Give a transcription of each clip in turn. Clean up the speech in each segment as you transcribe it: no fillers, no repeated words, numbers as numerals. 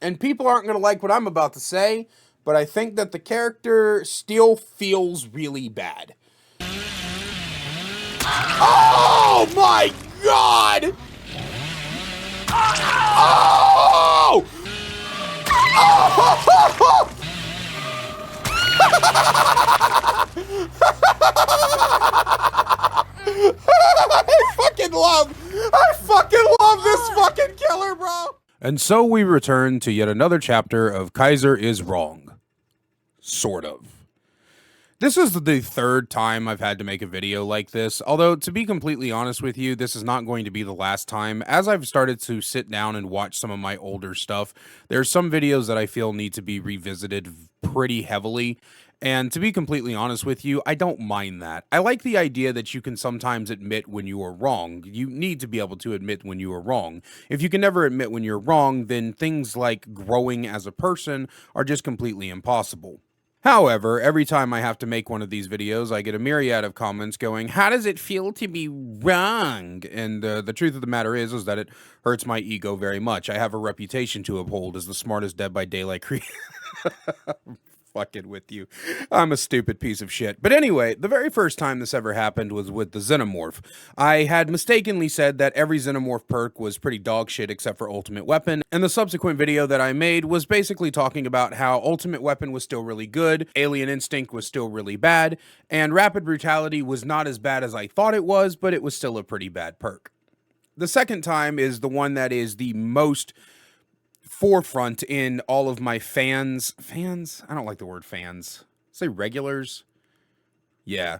And people aren't going to like what I'm about to say, but I think that the character still feels really bad. Oh my god! Oh! Oh! I fucking love this fucking killer, bro. And so we return to yet another chapter of Kaiser is Wrong. Sort of. This is the third time I've had to make a video like this, although to be completely honest with you, this is not going to be the last time. As I've started to sit down and watch some of my older stuff, there's some videos that I feel need to be revisited pretty heavily, and to be completely honest with you, I don't mind that. I like the idea that you can sometimes admit when you are wrong. You need to be able to admit when you are wrong. If you can never admit when you're wrong, then things like growing as a person are just completely impossible. However, every time I have to make one of these videos, I get a myriad of comments going, how does it feel to be wrong? And the truth of the matter is that it hurts my ego very much. I have a reputation to uphold as the smartest Dead by Daylight creator. Fucking with you. I'm a stupid piece of shit. But anyway, the very first time this ever happened was with the Xenomorph. I had mistakenly said that every Xenomorph perk was pretty dog shit except for Ultimate Weapon, and the subsequent video that I made was basically talking about how Ultimate Weapon was still really good, Alien Instinct was still really bad, and Rapid Brutality was not as bad as I thought it was, but it was still a pretty bad perk. The second time is the one that is the most forefront in all of my fans. I don't like the word fans. Say regulars. Yeah.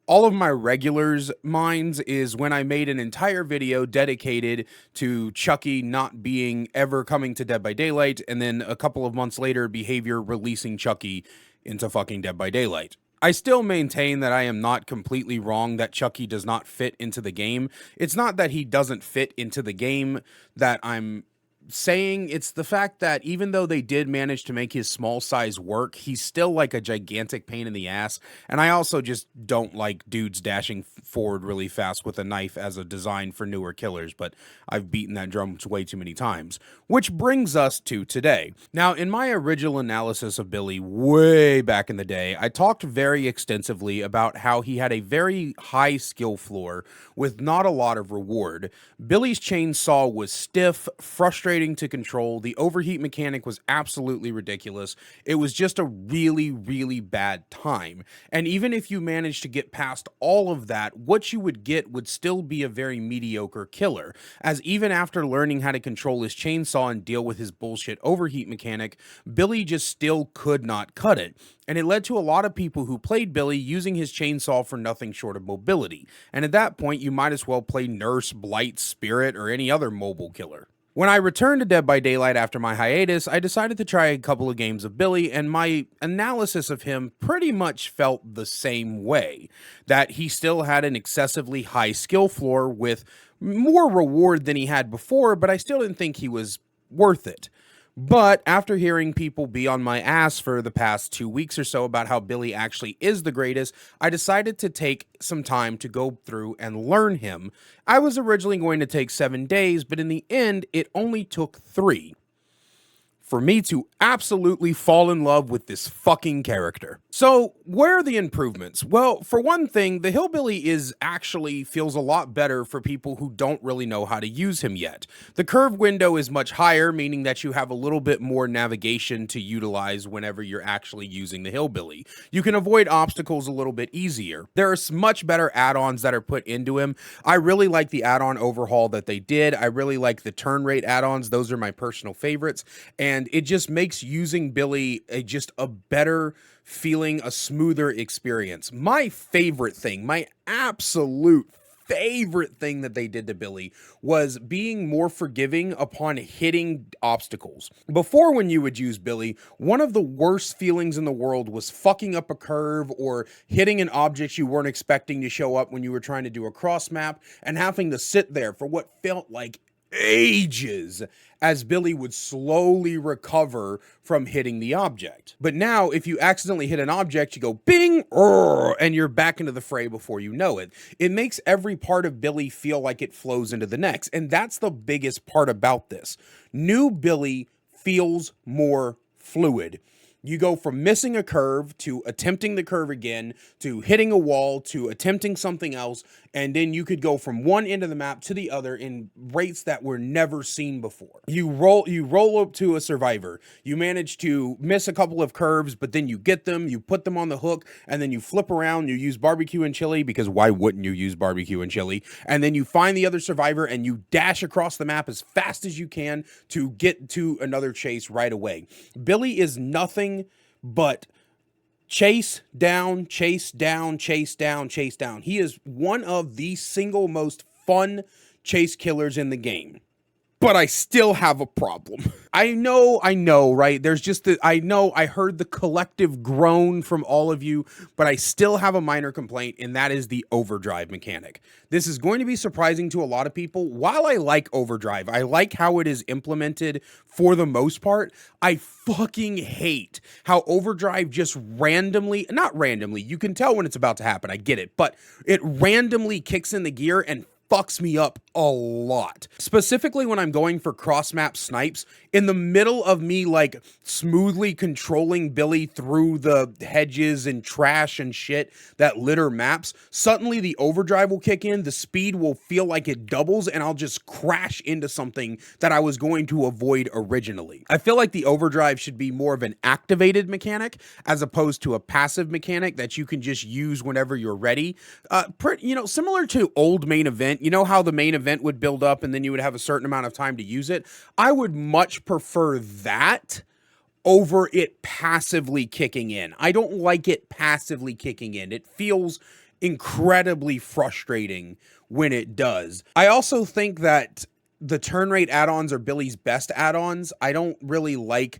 All of my regulars' minds is when I made an entire video dedicated to Chucky not being ever coming to Dead by Daylight, and then a couple of months later, Behavior releasing Chucky into fucking Dead by Daylight. I still maintain that I am not completely wrong that Chucky does not fit into the game. It's not that he doesn't fit into the game that I'm saying, it's the fact that even though they did manage to make his small size work, he's still like a gigantic pain in the ass. And I also just don't like dudes dashing forward really fast with a knife as a design for newer killers, but I've beaten that drum way too many times. Which brings us to today. Now, in my original analysis of Billy way back in the day, I talked very extensively about how he had a very high skill floor with not a lot of reward. Billy's chainsaw was stiff, frustrating to control. The overheat mechanic was absolutely ridiculous. It was just a really, really bad time. And even if you managed to get past all of that, what you would get would still be a very mediocre killer, as even after learning how to control his chainsaw and deal with his bullshit overheat mechanic, Billy just still could not cut it. And it led to a lot of people who played Billy using his chainsaw for nothing short of mobility. And at that point, you might as well play Nurse, Blight, Spirit, or any other mobile killer. When I returned to Dead by Daylight after my hiatus, I decided to try a couple of games of Billy, and my analysis of him pretty much felt the same way. That he still had an excessively high skill floor with more reward than he had before, but I still didn't think he was worth it. But after hearing people be on my ass for the past 2 weeks or so about how Billy actually is the greatest, I decided to take some time to go through and learn him. I was originally going to take 7 days, but in the end, it only took 3 for me to absolutely fall in love with this fucking character. So, where are the improvements? Well, for one thing, the Hillbilly actually feels a lot better for people who don't really know how to use him yet. The curve window is much higher, meaning that you have a little bit more navigation to utilize whenever you're actually using the Hillbilly. You can avoid obstacles a little bit easier. There are much better add-ons that are put into him. I really like the add-on overhaul that they did. I really like the turn rate add-ons. Those are my personal favorites. And it just makes using Billy just a better feeling, a smoother experience. My favorite thing, my absolute favorite thing that they did to Billy was being more forgiving upon hitting obstacles. Before, when you would use Billy, one of the worst feelings in the world was fucking up a curve or hitting an object you weren't expecting to show up when you were trying to do a cross map and having to sit there for what felt like ages as Billy would slowly recover from hitting the object. But now, if you accidentally hit an object, you go bing, and you're back into the fray before you know it. It makes every part of Billy feel like it flows into the next, and that's the biggest part about this. New Billy feels more fluid. You go from missing a curve to attempting the curve again, to hitting a wall, to attempting something else, and then you could go from one end of the map to the other in rates that were never seen before. You roll up to a survivor. You manage to miss a couple of curves, but then you get them, you put them on the hook, and then you flip around, you use barbecue and chili, because why wouldn't you use barbecue and chili? And then you find the other survivor and you dash across the map as fast as you can to get to another chase right away. Billy is nothing but chase down, chase down, chase down, chase down. He is one of the single most fun chase killers in the game. But I still have a problem. I know, right? There's just I heard the collective groan from all of you, but I still have a minor complaint, and that is the overdrive mechanic. This is going to be surprising to a lot of people. While I like overdrive, I like how it is implemented for the most part, I fucking hate how overdrive just randomly, not randomly, you can tell when it's about to happen, I get it, but it randomly kicks in the gear and fucks me up a lot. Specifically when I'm going for cross-map snipes, in the middle of me like smoothly controlling Billy through the hedges and trash and shit that litter maps, suddenly the overdrive will kick in, the speed will feel like it doubles, and I'll just crash into something that I was going to avoid originally. I feel like the overdrive should be more of an activated mechanic as opposed to a passive mechanic that you can just use whenever you're ready. Similar to old main event. You know how the main event would build up and then you would have a certain amount of time to use it? I would much prefer that over it passively kicking in. I don't like it passively kicking in. It feels incredibly frustrating when it does. I also think that the turn rate add-ons are Billy's best add-ons. I don't really like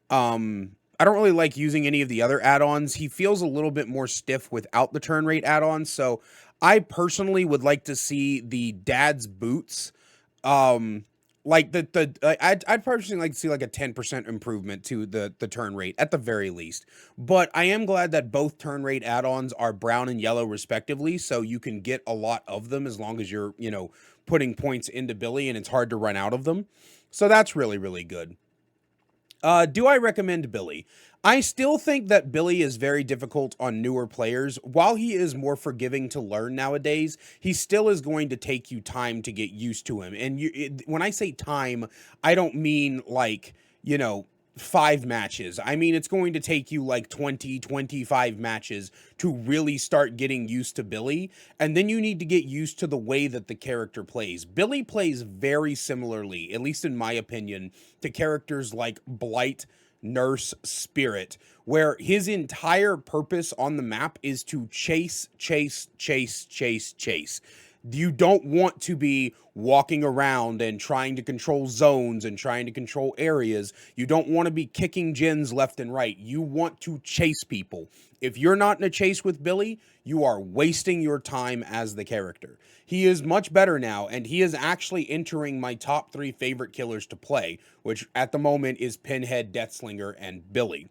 using any of the other add-ons. He feels a little bit more stiff without the turn rate add-ons, so I personally would like to see the dad's boots. I'd personally like to see like a 10% improvement to the turn rate at the very least. But I am glad that both turn rate add-ons are brown and yellow respectively, so you can get a lot of them as long as you're, putting points into Billy and it's hard to run out of them. So that's really, really good. Do I recommend Billy? I still think that Billy is very difficult on newer players. While he is more forgiving to learn nowadays, he still is going to take you time to get used to him. And when I say time, I don't mean like, 5 matches. I mean, it's going to take you like 20, 25 matches to really start getting used to Billy. And then you need to get used to the way that the character plays. Billy plays very similarly, at least in my opinion, to characters like Blight, Nurse, Spirit, where his entire purpose on the map is to chase, chase, chase, chase, chase. You don't want to be walking around and trying to control zones and trying to control areas. You don't want to be kicking gens left and right. You want to chase people. If you're not in a chase with Billy, you are wasting your time as the character. He is much better now, and he is actually entering my top 3 favorite killers to play, which at the moment is Pinhead, Deathslinger, and Billy.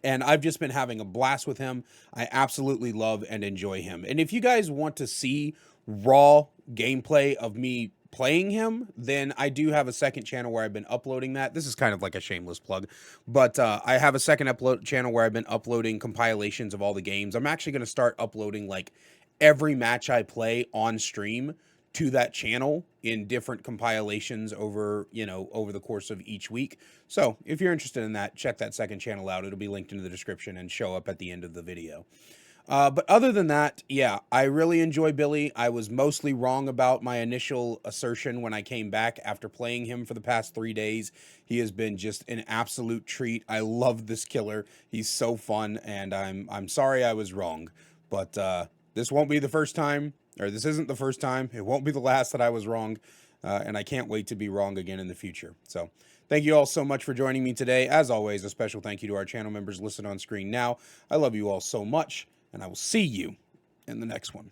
And I've just been having a blast with him. I absolutely love and enjoy him. And if you guys want to see raw gameplay of me playing him, then I do have a second channel where I've been uploading that. This is kind of like a shameless plug, but I have a second upload channel where I've been uploading compilations of all the games. I'm actually going to start uploading like every match I play on stream to that channel in different compilations over, over the course of each week. So if you're interested in that, check that second channel out. It'll be linked in the description and show up at the end of the video. But other than that, yeah, I really enjoy Billy. I was mostly wrong about my initial assertion when I came back after playing him for the past 3 days. He has been just an absolute treat. I love this killer. He's so fun, and I'm sorry I was wrong. But this won't be the first time, or this isn't the first time. It won't be the last that I was wrong, and I can't wait to be wrong again in the future. So thank you all so much for joining me today. As always, a special thank you to our channel members listed on screen now. I love you all so much, and I will see you in the next one.